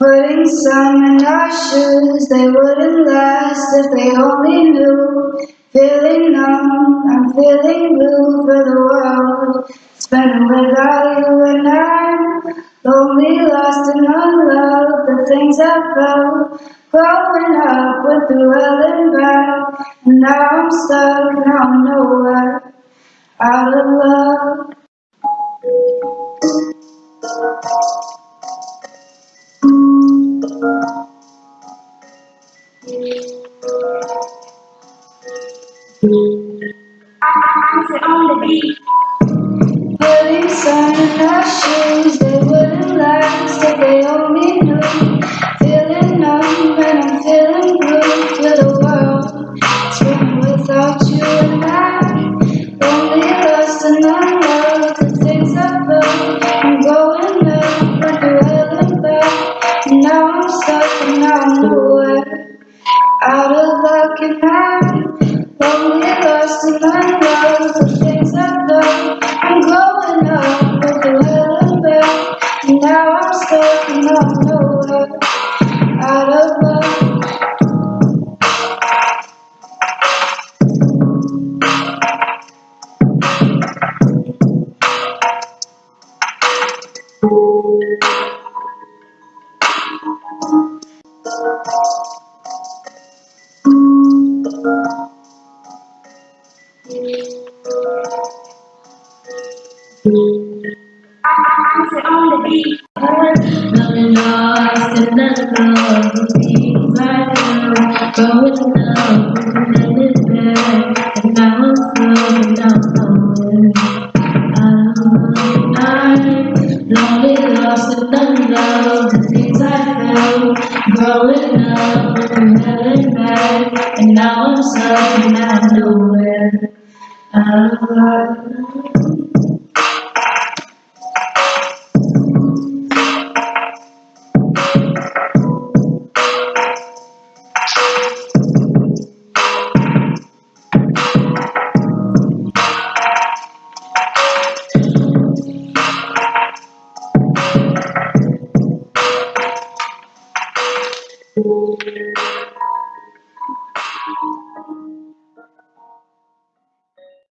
Putting some in our shoes, they wouldn't last if they only knew. Feeling numb, I'm feeling blue for the world. Spending without you and I'm lonely, lost and unloved. The things I felt growing up went through hell and back. And now I'm stuck, now I'm nowhere, out of love. Putting sun in our shoes, they wouldn't last if they only knew. Feeling numb and I'm feeling blue for the world. Spinning without you and I, lonely, lost and unloved. The things I felt, I'm going up, but through hell and back. And now I'm stuck and now I'm nowhere, out of luck and I'm lonely, lost and unloved. The things I felt, I'm growing up, but through hell and back. And now I'm stuck and now I'm nowhere, out of luck. Lonely, lost and unloved, the things I felt, growing up, pretending back, and now I'm stuck and now I'm nowhere, out of night. Lonely, lost and unloved, the things I felt, growing up, pretending back, and now I'm stuck and now I'm nowhere, out of love.